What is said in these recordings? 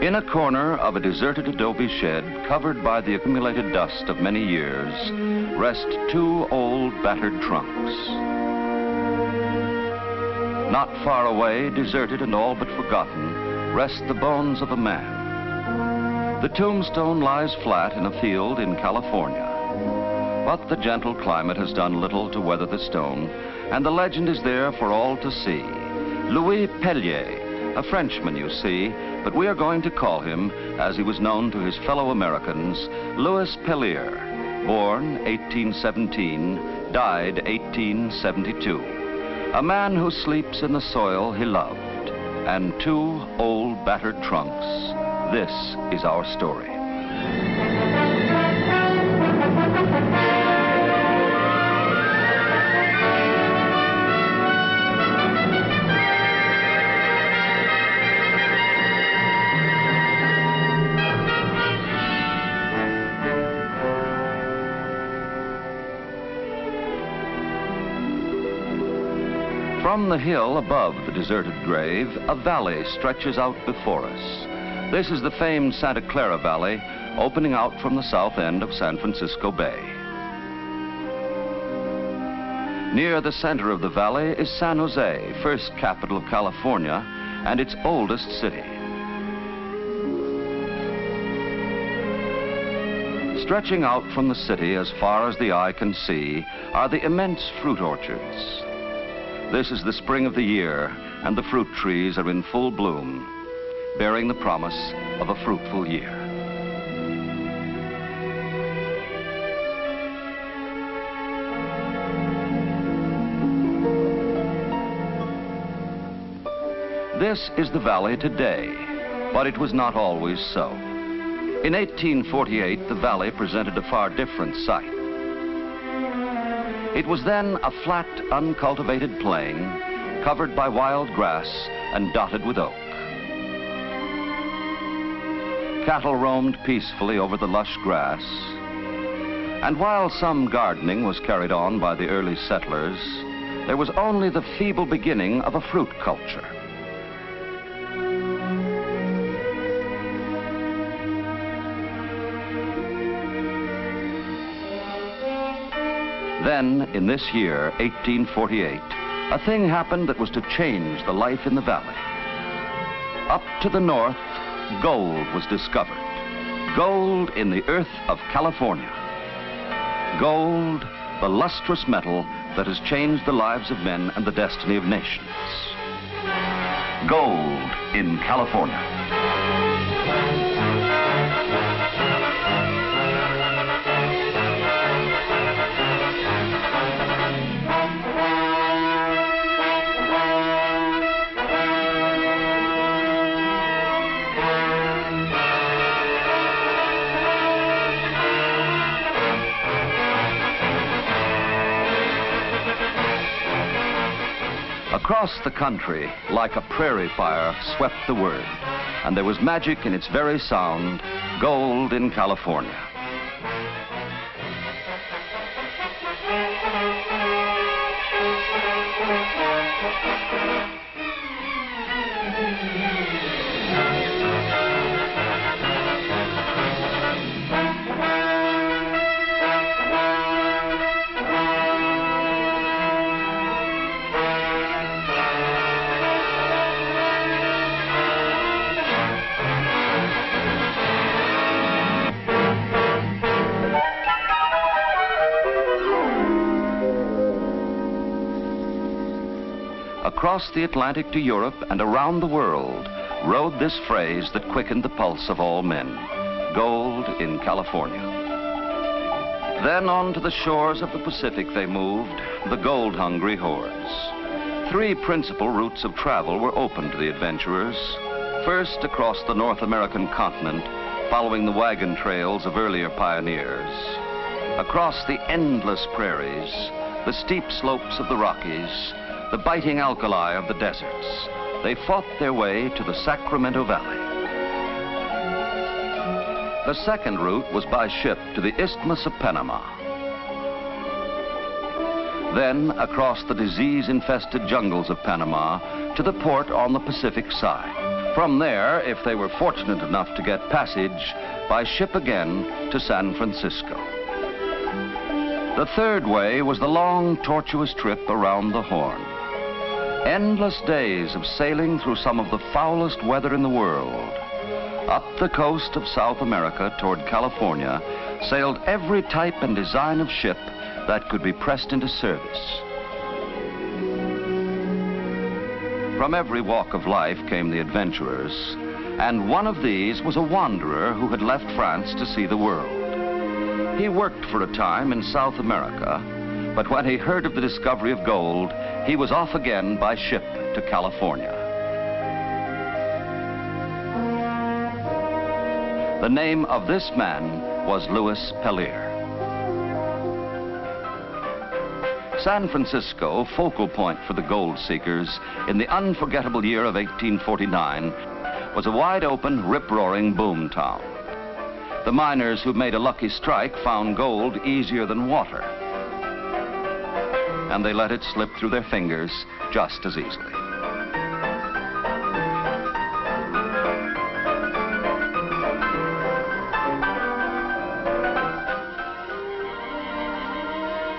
In a corner of a deserted adobe shed covered by the accumulated dust of many years rest two old battered trunks. Not far away, deserted and all but forgotten, rest the bones of a man. The tombstone lies flat in a field in California. But the gentle climate has done little to weather the stone, and the legend is there for all to see. Louis Pellier, a Frenchman, you see, but we are going to call him, as he was known to his fellow Americans, Louis Pellier, born 1817, died 1872. A man who sleeps in the soil he loved, and two old battered trunks. This is our story. From the hill above the deserted grave, a valley stretches out before us. This is the famed Santa Clara Valley, opening out from the south end of San Francisco Bay. Near the center of the valley is San Jose, first capital of California, and its oldest city. Stretching out from the city as far as the eye can see are the immense fruit orchards. This is the spring of the year, and the fruit trees are in full bloom, bearing the promise of a fruitful year. This is the valley today, but it was not always so. In 1848, the valley presented a far different sight. It was then a flat, uncultivated plain, covered by wild grass and dotted with oak. Cattle roamed peacefully over the lush grass, and while some gardening was carried on by the early settlers, there was only the feeble beginning of a fruit culture. Then, in this year, 1848, a thing happened that was to change the life in the valley. Up to the north, gold was discovered. Gold in the earth of California. Gold, the lustrous metal that has changed the lives of men and the destiny of nations. Gold in California. Across the country, like a prairie fire, swept the word, and there was magic in its very sound, gold in California. Across the Atlantic to Europe and around the world rode this phrase that quickened the pulse of all men, gold in California. Then on to the shores of the Pacific they moved, the gold-hungry hordes. Three principal routes of travel were open to the adventurers. First, across the North American continent, following the wagon trails of earlier pioneers. Across the endless prairies, the steep slopes of the Rockies, the biting alkali of the deserts, they fought their way to the Sacramento Valley. The second route was by ship to the Isthmus of Panama. Then across the disease-infested jungles of Panama to the port on the Pacific side. From there, if they were fortunate enough to get passage, by ship again to San Francisco. The third way was the long, tortuous trip around the Horn. Endless days of sailing through some of the foulest weather in the world. Up the coast of South America toward California sailed every type and design of ship that could be pressed into service. From every walk of life came the adventurers, and one of these was a wanderer who had left France to see the world. He worked for a time in South America, but when he heard of the discovery of gold, he was off again by ship to California. The name of this man was Louis Pellier. San Francisco, focal point for the gold seekers in the unforgettable year of 1849, was a wide-open, rip-roaring boom town. The miners who made a lucky strike found gold easier than water, and they let it slip through their fingers just as easily.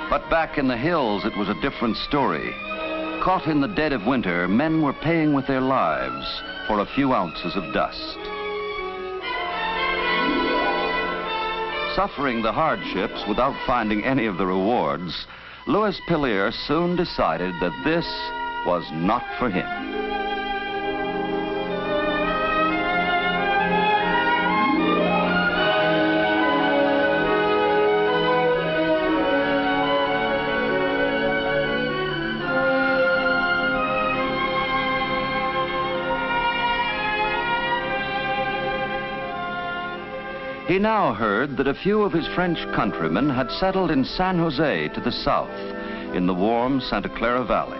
But back in the hills, it was a different story. Caught in the dead of winter, men were paying with their lives for a few ounces of dust. Suffering the hardships without finding any of the rewards, Louis Pellier soon decided that this was not for him. He now heard that a few of his French countrymen had settled in San Jose to the south, in the warm Santa Clara Valley.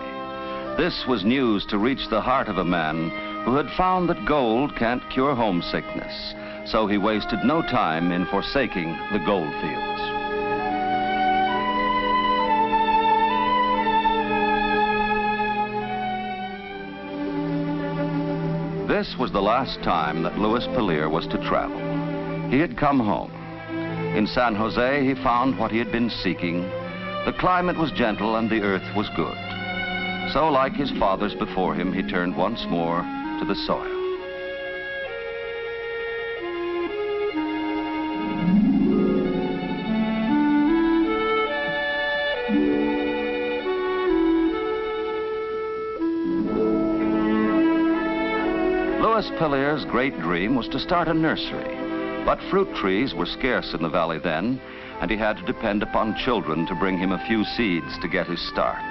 This was news to reach the heart of a man who had found that gold can't cure homesickness, so he wasted no time in forsaking the gold fields. This was the last time that Louis Pellier was to travel. He had come home. In San Jose, he found what he had been seeking. The climate was gentle and the earth was good. So, like his fathers before him, he turned once more to the soil. Louis Pellier's great dream was to start a nursery. But fruit trees were scarce in the valley then, and he had to depend upon children to bring him a few seeds to get his start.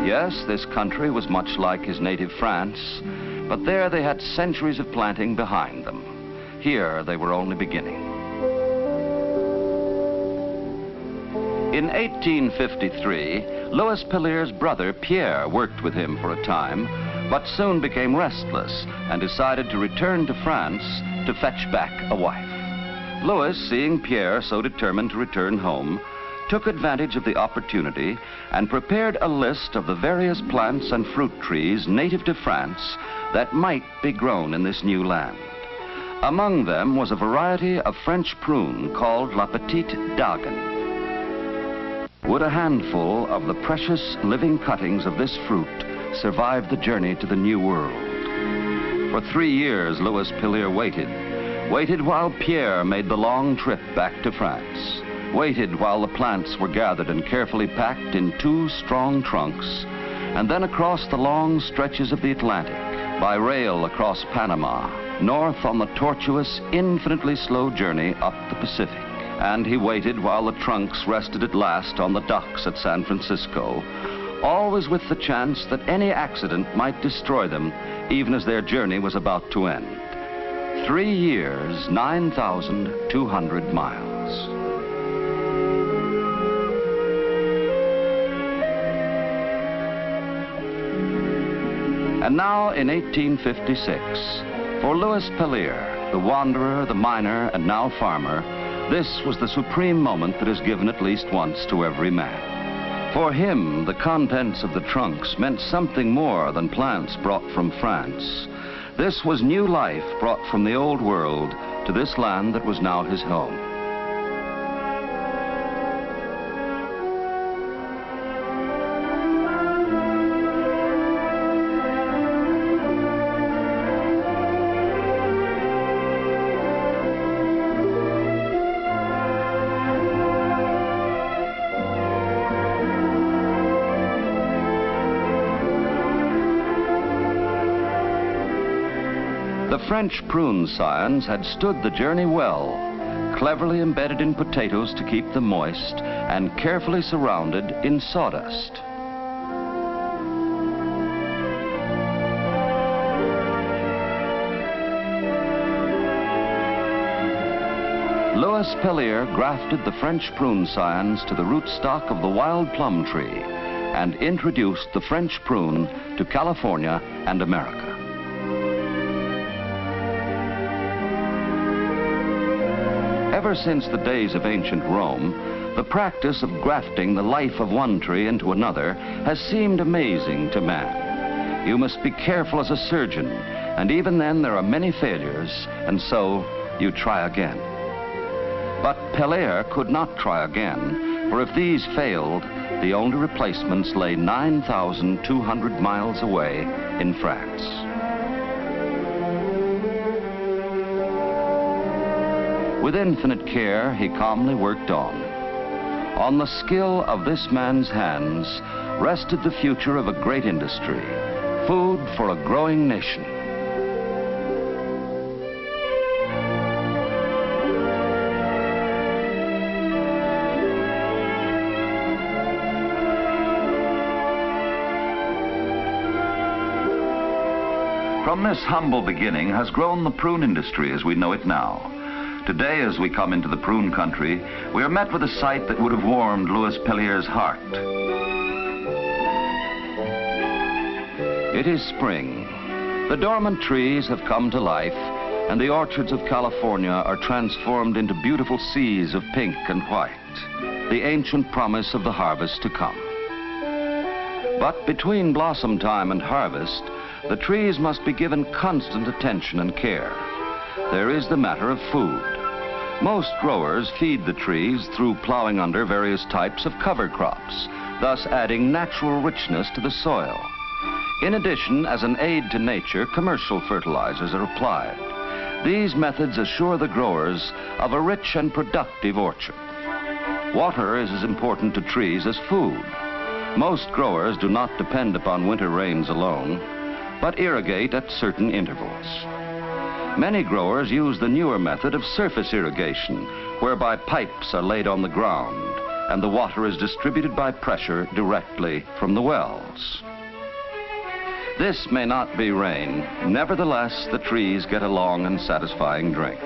Yes, this country was much like his native France, but there they had centuries of planting behind them. Here they were only beginning. In 1853, Louis Pellier's brother Pierre worked with him for a time, but soon became restless and decided to return to France to fetch back a wife. Louis, seeing Pierre so determined to return home, took advantage of the opportunity and prepared a list of the various plants and fruit trees native to France that might be grown in this new land. Among them was a variety of French prune called La Petite Dagen. Would a handful of the precious living cuttings of this fruit survive the journey to the New World? For 3 years, Louis Pellier waited while Pierre made the long trip back to France. Waited while the plants were gathered and carefully packed in 2 strong trunks, and then across the long stretches of the Atlantic, by rail across Panama, north on the tortuous, infinitely slow journey up the Pacific. And he waited while the trunks rested at last on the docks at San Francisco, always with the chance that any accident might destroy them, even as their journey was about to end. 3 years, 9,200 miles. And now in 1856, for Louis Pellier, the wanderer, the miner, and now farmer, this was the supreme moment that is given at least once to every man. For him, the contents of the trunks meant something more than plants brought from France. This was new life brought from the old world to this land that was now his home. The French prune scions had stood the journey well, cleverly embedded in potatoes to keep them moist and carefully surrounded in sawdust. Louis Pellier grafted the French prune scions to the rootstock of the wild plum tree and introduced the French prune to California and America. Ever since the days of ancient Rome, the practice of grafting the life of one tree into another has seemed amazing to man. You must be careful as a surgeon, and even then there are many failures, and so you try again. But Pellier could not try again, for if these failed, the only replacements lay 9,200 miles away in France. With infinite care, he calmly worked on. On the skill of this man's hands rested the future of a great industry, food for a growing nation. From this humble beginning has grown the prune industry as we know it now. Today, as we come into the prune country, we are met with a sight that would have warmed Louis Pellier's heart. It is spring. The dormant trees have come to life, and the orchards of California are transformed into beautiful seas of pink and white, the ancient promise of the harvest to come. But between blossom time and harvest, the trees must be given constant attention and care. There is the matter of food. Most growers feed the trees through plowing under various types of cover crops, thus adding natural richness to the soil. In addition, as an aid to nature, commercial fertilizers are applied. These methods assure the growers of a rich and productive orchard. Water is as important to trees as food. Most growers do not depend upon winter rains alone, but irrigate at certain intervals. Many growers use the newer method of surface irrigation, whereby pipes are laid on the ground and the water is distributed by pressure directly from the wells. This may not be rain. Nevertheless, the trees get a long and satisfying drink.